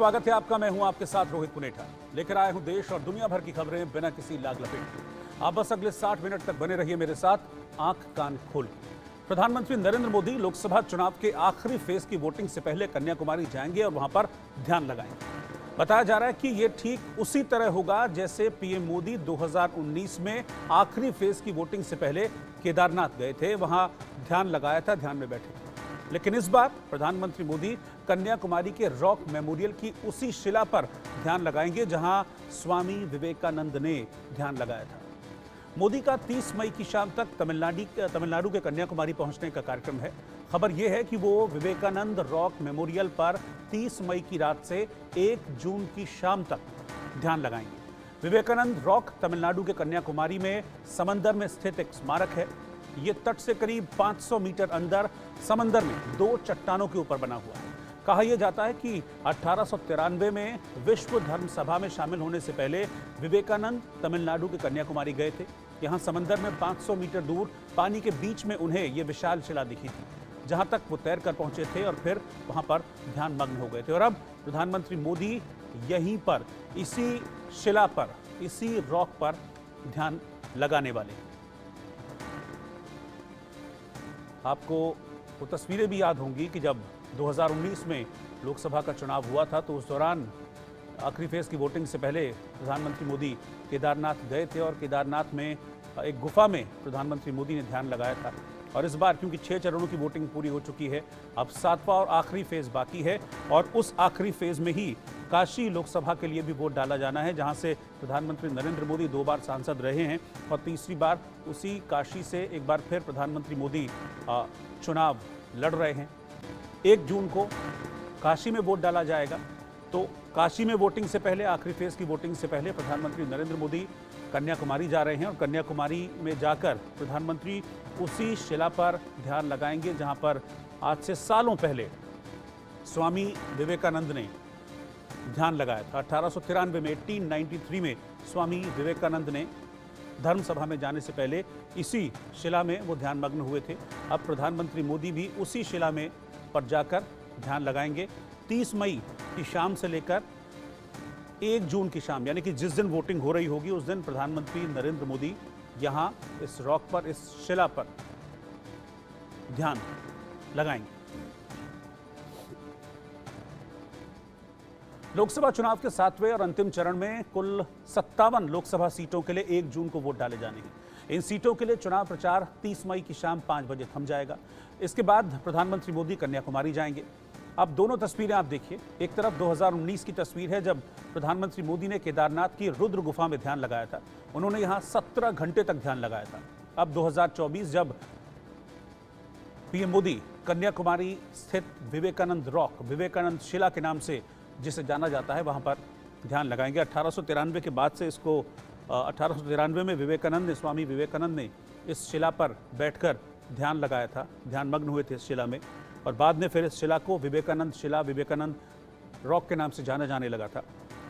स्वागत है आपका। मैं हूं आपके साथ रोहित पुनेठा। लेकर आए हूं देश और दुनिया भर की खबरें बिना किसी लाग लपेट के। आप बस अगले 60 मिनट तक बने रहिए मेरे साथ, आंख कान खोल। प्रधानमंत्री नरेंद्र मोदी लोकसभा चुनाव के आखिरी फेज की वोटिंग से पहले कन्याकुमारी जाएंगे और वहां पर ध्यान लगाएंगे। बताया जा रहा है कि यह ठीक उसी तरह होगा जैसे पीएम मोदी 2019 में आखिरी फेज की वोटिंग से पहले केदारनाथ गए थे, वहां ध्यान लगाया था, ध्यान में बैठे थे। लेकिन इस बार प्रधानमंत्री मोदी कन्याकुमारी के रॉक मेमोरियल की उसी शिला पर ध्यान लगाएंगे जहां स्वामी विवेकानंद ने ध्यान लगाया था। मोदी का 30 मई की शाम तक तमिलनाडु के कन्याकुमारी पहुंचने का कार्यक्रम है। खबर यह है कि वो विवेकानंद रॉक मेमोरियल पर 30 मई की रात से 1 जून की शाम तक ध्यान लगाएंगे। विवेकानंद रॉक तमिलनाडु के कन्याकुमारी में समंदर में स्थित एक स्मारक है। ये तट से करीब 500 मीटर अंदर समंदर में 2 चट्टानों के ऊपर बना हुआ है। कहा यह जाता है कि 1893 में विश्व धर्म सभा में शामिल होने से पहले विवेकानंद तमिलनाडु के कन्याकुमारी गए थे। यहाँ समंदर में 500 मीटर दूर पानी के बीच में उन्हें यह विशाल शिला दिखी थी, जहां तक वो तैर कर पहुंचे थे और फिर वहां पर ध्यान मग्न हो गए थे। और अब प्रधानमंत्री मोदी यहीं पर इसी शिला पर, इसी रॉक पर ध्यान लगाने वाले हैं। आपको वो तस्वीरें भी याद होंगी कि जब 2019 में लोकसभा का चुनाव हुआ था तो उस दौरान आखिरी फेज की वोटिंग से पहले प्रधानमंत्री मोदी केदारनाथ गए थे और केदारनाथ में एक गुफा में प्रधानमंत्री मोदी ने ध्यान लगाया था। और इस बार क्योंकि 6 चरणों की वोटिंग पूरी हो चुकी है, अब 7वां और आखिरी फेज बाकी है और उस आखिरी फेज में ही काशी लोकसभा के लिए भी वोट डाला जाना है, जहां से प्रधानमंत्री नरेंद्र मोदी 2 बार सांसद रहे हैं और तीसरी बार उसी काशी से एक बार फिर प्रधानमंत्री मोदी चुनाव लड़ रहे हैं। 1 जून को काशी में वोट डाला जाएगा, तो काशी में वोटिंग से पहले, आखिरी फेज की वोटिंग से पहले प्रधानमंत्री नरेंद्र मोदी कन्याकुमारी जा रहे हैं और कन्याकुमारी में जाकर प्रधानमंत्री उसी शिला पर ध्यान लगाएंगे जहां पर आज से सालों पहले स्वामी विवेकानंद ने ध्यान लगाया था। 1893 में 1893 में स्वामी विवेकानंद ने धर्म सभा में जाने से पहले इसी शिला में वो ध्यान मग्न हुए थे। अब प्रधानमंत्री मोदी भी उसी शिला में पर जाकर ध्यान लगाएंगे। 30 मई की शाम से लेकर 1 जून की शाम, यानी कि जिस दिन वोटिंग हो रही होगी उस दिन प्रधानमंत्री नरेंद्र मोदी यहां इस रॉक पर, इस शिला पर ध्यान लगाएंगे। लोकसभा चुनाव के 7वें और अंतिम चरण में कुल 57 लोकसभा सीटों के लिए 1 जून को वोट डाले जाने हैं। इन सीटों के लिए चुनाव प्रचार 30 मई की शाम 5 बजे थम जाएगा। इसके बाद प्रधानमंत्री मोदी कन्याकुमारी जाएंगे। अब दोनों तस्वीरें आप देखिए। एक तरफ 2019 की तस्वीर है जब प्रधानमंत्री मोदी ने केदारनाथ की रुद्र गुफा में ध्यान लगाया था। उन्होंने यहां 17 घंटे तक ध्यान लगाया था। अब 2024 जब पीएम मोदी कन्याकुमारी स्थित विवेकानंद रॉक, विवेकानंद शिला के नाम से जिसे जाना जाता है, वहां पर ध्यान लगाएंगे। 1893 के बाद से इसको 1893 में विवेकानंद ने, स्वामी विवेकानंद ने इस शिला पर बैठकर ध्यान लगाया था, ध्यान मग्न हुए थे इस शिला में, और बाद में फिर इस शिला को विवेकानंद शिला, विवेकानंद रॉक के नाम से जाना जाने लगा था।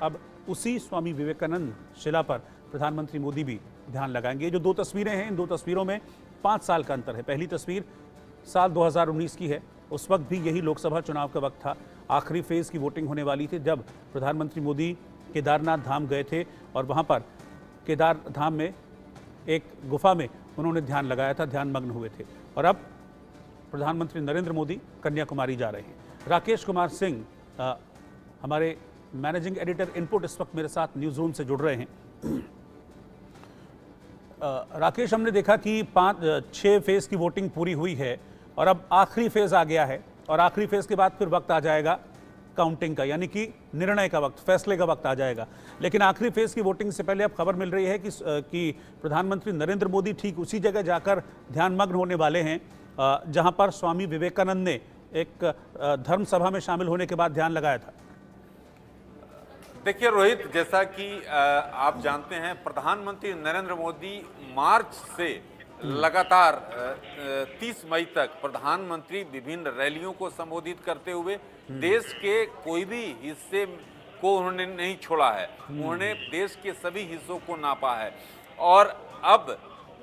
अब उसी स्वामी विवेकानंद शिला पर प्रधानमंत्री मोदी भी ध्यान लगाएंगे। ये जो 2 तस्वीरें हैं, इन 2 तस्वीरों में 5 साल का अंतर है। पहली तस्वीर साल 2019 की है, उस वक्त भी यही लोकसभा चुनाव का वक्त था, आखिरी फेज की वोटिंग होने वाली थी जब प्रधानमंत्री मोदी केदारनाथ धाम गए थे और वहां पर केदार धाम में एक गुफा में उन्होंने ध्यान लगाया था, ध्यान मग्न हुए थे। और अब प्रधानमंत्री नरेंद्र मोदी कन्याकुमारी जा रहे हैं। राकेश कुमार सिंह, हमारे मैनेजिंग एडिटर इनपुट, इस वक्त मेरे साथ न्यूज़ रूम से जुड़ रहे हैं। राकेश, हमने देखा कि 5-6 फेज की वोटिंग पूरी हुई है और अब आखिरी फेज आ गया है और आखिरी फेज के बाद फिर वक्त आ जाएगा काउंटिंग का, यानी कि निर्णय का वक्त, फैसले का वक्त आ जाएगा। लेकिन आखिरी फेज की वोटिंग से पहले अब खबर मिल रही है कि प्रधानमंत्री नरेंद्र मोदी ठीक उसी जगह जाकर ध्यान मग्न होने वाले हैं जहां पर स्वामी विवेकानंद ने एक धर्म सभा में शामिल होने के बाद ध्यान लगाया था। देखिए रोहित, जैसा कि आप जानते हैं, प्रधानमंत्री नरेंद्र मोदी मार्च से लगातार 30 मई तक प्रधानमंत्री विभिन्न रैलियों को संबोधित करते हुए देश के कोई भी हिस्से को उन्होंने नहीं छोड़ा है। उन्होंने देश के सभी हिस्सों को नापा है। और अब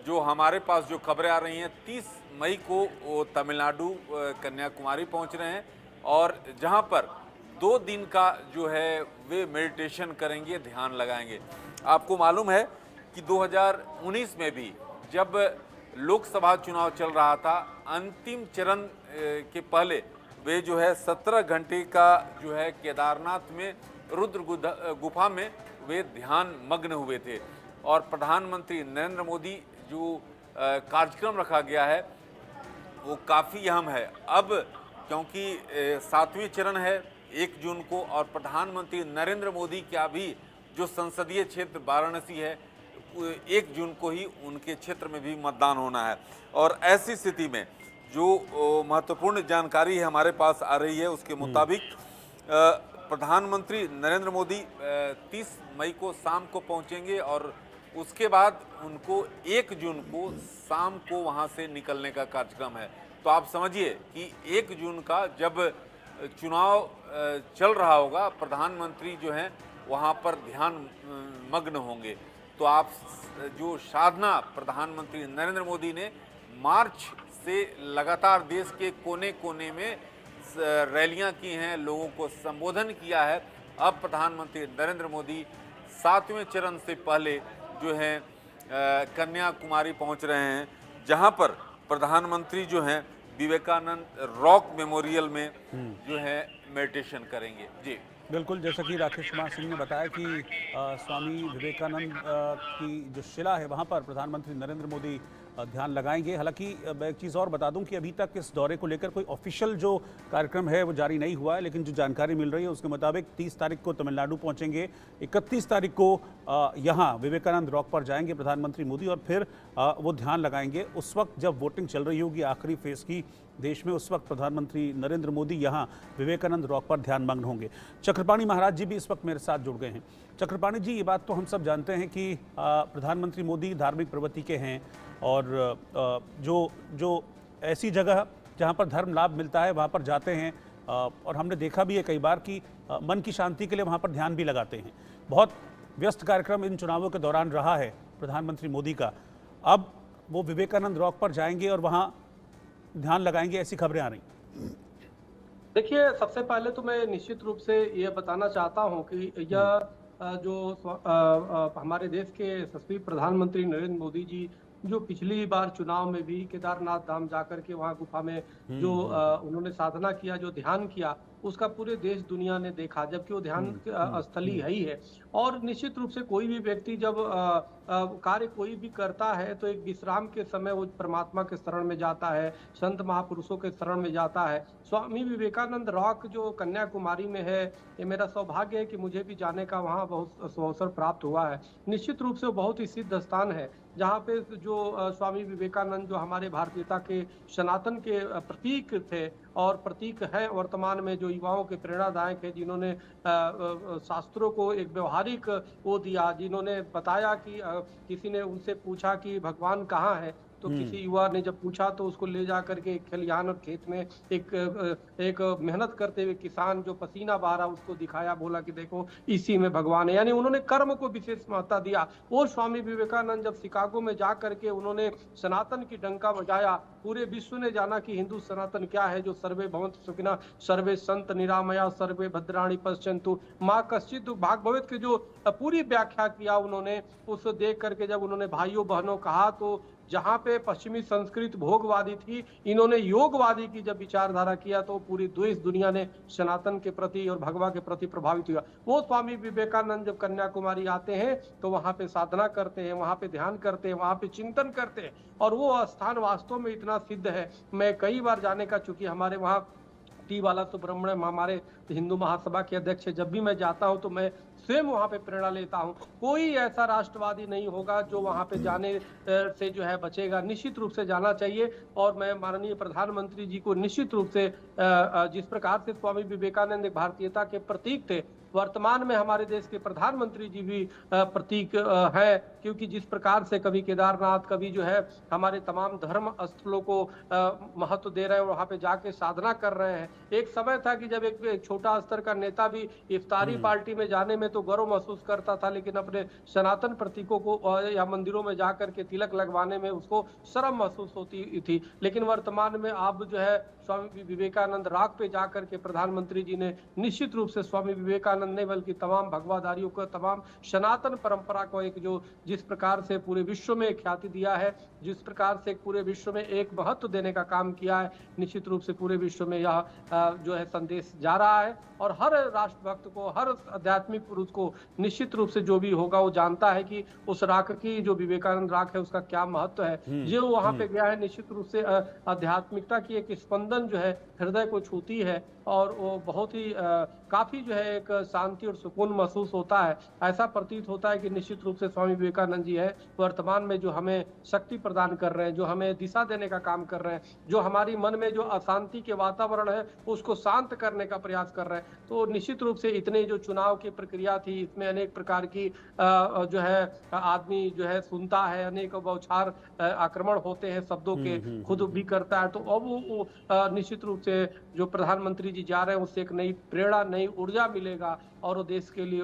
जो हमारे पास जो खबरें आ रही हैं, 30 मई को वो तमिलनाडु कन्याकुमारी पहुंच रहे हैं और जहां पर 2 दिन का जो है वे मेडिटेशन करेंगे, ध्यान लगाएंगे। आपको मालूम है कि 2019 में भी जब लोकसभा चुनाव चल रहा था, अंतिम चरण के पहले वे जो है 17 घंटे का जो है केदारनाथ में रुद्र गुफा में वे ध्यान मग्न हुए थे। और प्रधानमंत्री नरेंद्र मोदी जो कार्यक्रम रखा गया है वो काफ़ी अहम है। अब क्योंकि 7वीं चरण है 1 जून को, और प्रधानमंत्री नरेंद्र मोदी का भी जो संसदीय क्षेत्र वाराणसी है 1 जून को ही उनके क्षेत्र में भी मतदान होना है। और ऐसी स्थिति में जो महत्वपूर्ण जानकारी हमारे पास आ रही है उसके मुताबिक प्रधानमंत्री नरेंद्र मोदी 30 मई को शाम को पहुंचेंगे और उसके बाद उनको 1 जून को शाम को वहां से निकलने का कार्यक्रम है। तो आप समझिए कि 1 जून का जब चुनाव चल रहा होगा, प्रधानमंत्री जो हैं वहां पर ध्यान मग्न होंगे। तो आप जो साधना प्रधानमंत्री नरेंद्र मोदी ने मार्च से लगातार देश के कोने कोने में रैलियां की हैं, लोगों को संबोधन किया है, अब प्रधानमंत्री नरेंद्र मोदी 7वें चरण से पहले जो है कन्याकुमारी पहुंच रहे हैं, जहां पर प्रधानमंत्री जो हैं विवेकानंद रॉक मेमोरियल में जो है मेडिटेशन करेंगे। जी बिल्कुल, जैसा कि राकेश कुमार सिंह ने बताया कि स्वामी विवेकानंद की जो शिला है वहाँ पर प्रधानमंत्री नरेंद्र मोदी ध्यान लगाएंगे। हालांकि मैं एक चीज़ और बता दूं कि अभी तक इस दौरे को लेकर कोई ऑफिशियल जो कार्यक्रम है वो जारी नहीं हुआ है, लेकिन जो जानकारी मिल रही है उसके मुताबिक 30 तारीख को तमिलनाडु पहुंचेंगे, 31 तारीख को यहाँ विवेकानंद रॉक पर जाएंगे प्रधानमंत्री मोदी और फिर वो ध्यान लगाएंगे। उस वक्त जब वोटिंग चल रही होगी आखिरी फेज़ की देश में, उस वक्त प्रधानमंत्री नरेंद्र मोदी यहाँ विवेकानंद रॉक पर ध्यानमग्न होंगे। चक्रपाणी महाराज जी भी इस वक्त मेरे साथ जुड़ गए हैं। चक्रपाणी जी, ये बात तो हम सब जानते हैं कि प्रधानमंत्री मोदी धार्मिक प्रवृत्ति के हैं और जो ऐसी जगह जहाँ पर धर्म लाभ मिलता है वहाँ पर जाते हैं, और हमने देखा भी है कई बार कि मन की शांति के लिए वहाँ पर ध्यान भी लगाते हैं। बहुत व्यस्त कार्यक्रम इन चुनावों के दौरान रहा है प्रधानमंत्री मोदी का। अब वो विवेकानंद रॉक पर जाएंगे और वहाँ ध्यान लगाएंगे, ऐसी खबरें आ रही। देखिए, सबसे पहले तो मैं निश्चित रूप से ये बताना चाहता हूँ कि यह जो हमारे देश के यशस्वी प्रधानमंत्री नरेंद्र मोदी जी जो पिछली बार चुनाव में भी केदारनाथ धाम जाकर के वहाँ गुफा में जो उन्होंने साधना किया, जो ध्यान किया, उसका पूरे देश दुनिया ने देखा, जबकि वो ध्यान स्थली है ही है। और निश्चित रूप से कोई भी व्यक्ति जब कार्य कोई भी करता है तो एक विश्राम के समय वो परमात्मा के शरण में जाता है, संत महापुरुषों के शरण में जाता है। स्वामी विवेकानंद रॉक जो कन्याकुमारी में है, ये मेरा सौभाग्य है कि मुझे भी जाने का वहाँ बहुत अवसर प्राप्त हुआ है। निश्चित रूप से वो बहुत ही सिद्ध स्थान है जहाँ पे जो स्वामी विवेकानंद जो हमारे भारतीयता के सनातन के प्रतीक थे और प्रतीक है वर्तमान में, जो युवाओं के प्रेरणादायक है, जिन्होंने शास्त्रों को एक व्यवहारिक वो दिया, जिन्होंने बताया कि किसी ने उनसे पूछा कि भगवान कहाँ है, तो किसी युवा ने जब पूछा तो उसको ले जा करके एक खलिहान और खेत में एक मेहनत करते हुए किसान जो पसीना बहा रहा उसको दिखाया, बोला कि देखो इसी में भगवान है। यानी उन्होंने कर्म को विशेष महत्ता दिया। और स्वामी विवेकानंद जब शिकागो में जा करके उन्होंने सनातन की डंका बजाया, पूरे विश्व ने जाना कि हिंदू सनातन क्या है, जो सर्वे भवन्तु सुखिनः, सर्वे संत निरामया, सर्वे भद्राणि पश्यन्तु माँ कश्चित् भागवत की जो पूरी व्याख्या किया उन्होंने, उस देख करके जब उन्होंने भाइयों बहनों कहा, तो जहाँ पे पश्चिमी संस्कृत भोगवादी थी, इन्होंने योगवादी की जब विचारधारा किया तो पूरी देश दुनिया ने सनातन के प्रति और भगवा के प्रति प्रभावित हुआ। वो स्वामी विवेकानंद जब कन्याकुमारी आते हैं तो वहाँ पे साधना करते हैं, वहाँ पे ध्यान करते हैं, वहाँ पे चिंतन करते हैं, और वो स्थान वास्तव में इतना सिद्ध है। मैं कई बार जाने का, चूंकि हमारे वहाँ टी बाला सुब्रमण्यम हमारे हिंदू महासभा के अध्यक्ष, जब भी मैं जाता हूं तो मैं स्वयं वहां पे प्रेरणा लेता हूं। कोई ऐसा राष्ट्रवादी नहीं होगा जो वहां पे जाने से जो है बचेगा। निश्चित रूप से जाना चाहिए। और मैं माननीय प्रधानमंत्री जी को निश्चित रूप से जिस प्रकार से स्वामी विवेकानंद एक भारतीयता के प्रतीक थे, वर्तमान में हमारे देश के प्रधानमंत्री जी भी प्रतीक है, क्योंकि जिस प्रकार से कभी केदारनाथ, कभी जो है हमारे तमाम धर्म स्थलों को महत्व दे रहे हैं, वहां पे जाके साधना कर रहे हैं। एक समय था कि जब एक छोटा स्तर का नेता भी इफ्तारी पार्टी में जाने में तो गर्व महसूस करता था, लेकिन अपने सनातन प्रतीकों को या मंदिरों में जाकर के तिलक लगवाने में उसको शर्म महसूस होती थी। लेकिन वर्तमान में आप जो है स्वामी विवेकानंद राग पे जाकर के प्रधानमंत्री जी ने निश्चित रूप से स्वामी विवेकानंद नहीं बल्कि तमाम भगवाधारियों को, तमाम सनातन परंपरा को एक जो जिस प्रकार से पूरे विश्व में ख्याति दिया है, जिस प्रकार से पूरे विश्व में एक महत्व देने का काम किया है, निश्चित रूप से पूरे विश्व में यह जो है संदेश जा रहा है। और हर राष्ट्रभक्त को, हर आध्यात्मिक पुरुष को निश्चित रूप से जो भी होगा वो जानता है कि उस राख की, जो विवेकानंद राख है, उसका क्या महत्व है। जो वहां पे गया है, निश्चित रूप से आध्यात्मिकता की एक स्पंदन जो है हृदय को छूती है, और वो बहुत ही काफी जो है एक शांति और सुकून महसूस होता है। ऐसा प्रतीत होता है कि निश्चित रूप से स्वामी विवेकानंद जी है वर्तमान में जो हमें शक्ति प्रदान कर रहे हैं, जो हमें दिशा देने का काम कर रहे हैं, जो हमारी मन में जो अशांति के वातावरण है उसको शांत करने का प्रयास कर रहे हैं। तो निश्चित रूप से इतने जो चुनाव की प्रक्रिया थी, इसमें अनेक प्रकार की जो है आदमी जो है सुनता है, अनेक बौछार आक्रमण होते हैं शब्दों के, खुद भी करता है। तो अब वो निश्चित रूप से जो प्रधानमंत्री जी जा रहे हैं उससे एक नई प्रेरणा, नई ऊर्जा मिलेगा, और वो देश के लिए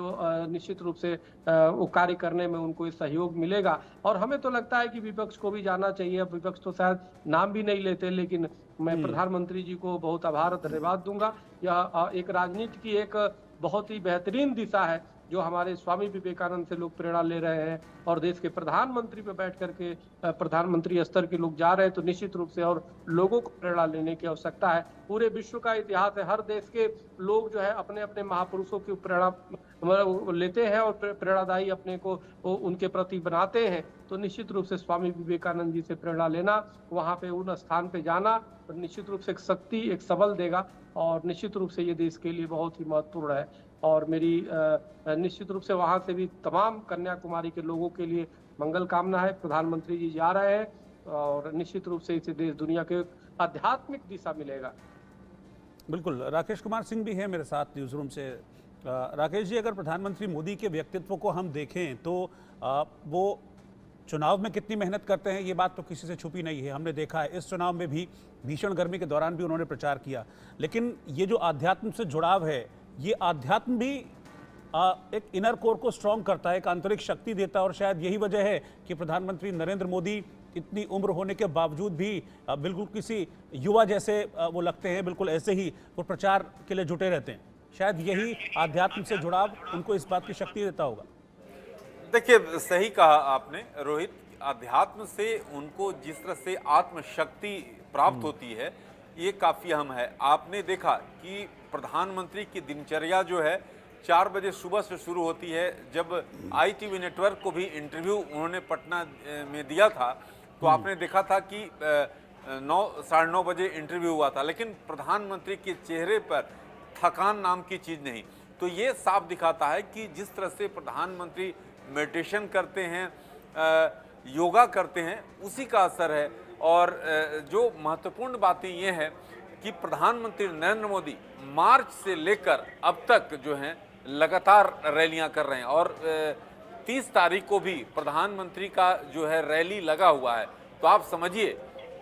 निश्चित रूप से वो कार्य करने में उनको सहयोग मिलेगा। और हमें तो लगता है कि विपक्ष को भी जाना चाहिए। अब विपक्ष तो शायद नाम भी नहीं लेते, लेकिन मैं प्रधानमंत्री जी को बहुत आभार धन्यवाद दूंगा। यह एक राजनीति की एक बहुत ही बेहतरीन दिशा है जो हमारे स्वामी विवेकानंद से लोग प्रेरणा ले रहे हैं, और देश के प्रधानमंत्री पे बैठ करके प्रधानमंत्री स्तर के लोग जा रहे हैं। तो निश्चित रूप से और लोगों को प्रेरणा लेने की आवश्यकता है। पूरे विश्व का इतिहास है, हर देश के लोग जो है अपने अपने महापुरुषों की प्रेरणा लेते हैं और प्रेरणादायी अपने को उनके प्रति बनाते हैं। तो निश्चित रूप से स्वामी विवेकानंद जी से प्रेरणा लेना, वहाँ पे उन स्थान पे जाना, तो निश्चित रूप से एक शक्ति, एक सबल देगा, और निश्चित रूप से ये देश के लिए बहुत ही महत्वपूर्ण है। और मेरी निश्चित रूप से वहां से भी तमाम कन्याकुमारी के लोगों के लिए मंगल कामना है। प्रधानमंत्री जी जा रहे हैं और निश्चित रूप से इसे देश दुनिया के आध्यात्मिक दिशा मिलेगा। बिल्कुल। राकेश कुमार सिंह भी हैं मेरे साथ न्यूज़ रूम से। राकेश जी, अगर प्रधानमंत्री मोदी के व्यक्तित्व को हम देखें तो वो चुनाव में कितनी मेहनत करते हैं ये बात तो किसी से छुपी नहीं है। हमने देखा है इस चुनाव में भी भीषण गर्मी के दौरान भी उन्होंने प्रचार किया। लेकिन ये जो आध्यात्म से जुड़ाव है, ये आध्यात्म भी एक इनर कोर को स्ट्रॉन्ग करता है, एक आंतरिक शक्ति देता है, और शायद यही वजह है कि प्रधानमंत्री नरेंद्र मोदी इतनी उम्र होने के बावजूद भी बिल्कुल किसी युवा जैसे वो लगते हैं, बिल्कुल ऐसे ही वो प्रचार के लिए जुटे रहते हैं। शायद यही आध्यात्म से जुड़ाव उनको इस बात की शक्ति देता होगा। देखिए, सही कहा आपने रोहित। अध्यात्म से उनको जिस तरह से आत्मशक्ति प्राप्त होती है, ये काफ़ी अहम है। आपने देखा कि प्रधानमंत्री की दिनचर्या जो है 4 बजे सुबह से शुरू होती है। जब ITV नेटवर्क को भी इंटरव्यू उन्होंने पटना में दिया था तो आपने देखा था कि 9 साढ़े 9 बजे इंटरव्यू हुआ था, लेकिन प्रधानमंत्री के चेहरे पर थकान नाम की चीज़ नहीं। तो ये साफ दिखाता है कि जिस तरह से प्रधानमंत्री मेडिटेशन करते हैं, योगा करते हैं, उसी का असर है। और जो महत्वपूर्ण बातें ये हैं कि प्रधानमंत्री नरेंद्र मोदी मार्च से लेकर अब तक जो हैं लगातार रैलियां कर रहे हैं, और 30 तारीख को भी प्रधानमंत्री का जो है रैली लगा हुआ है। तो आप समझिए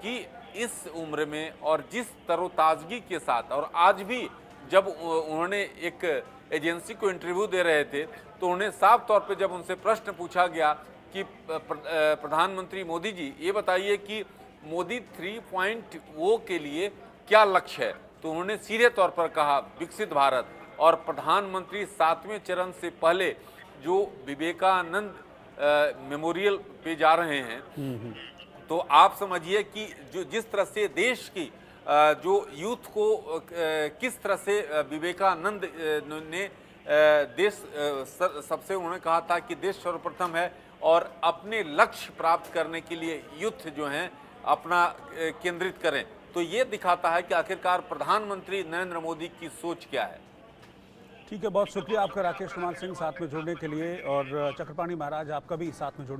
कि इस उम्र में और जिस तरोताजगी के साथ, और आज भी जब उन्होंने एक एजेंसी को इंटरव्यू दे रहे थे तो उन्हें साफ तौर पे जब उनसे प्रश्न पूछा गया कि प्रधानमंत्री मोदी जी ये बताइए कि मोदी 3.0 के लिए क्या लक्ष्य है, तो उन्होंने सीधे तौर पर कहा विकसित भारत। और प्रधानमंत्री 7वें चरण से पहले जो विवेकानंद मेमोरियल पे जा रहे हैं, तो आप समझिए कि जो जिस तरह से देश की जो यूथ को किस तरह से विवेकानंद ने देश सबसे उन्होंने कहा था कि देश सर्वप्रथम है, और अपने लक्ष्य प्राप्त करने के लिए यूथ जो हैं अपना केंद्रित करें। तो ये दिखाता है कि आखिरकार प्रधानमंत्री नरेंद्र मोदी की सोच क्या है। ठीक है, बहुत शुक्रिया आपका राकेश कुमार सिंह साथ में जुड़ने के लिए, और चक्रपाणी महाराज आपका भी साथ में जुड़ने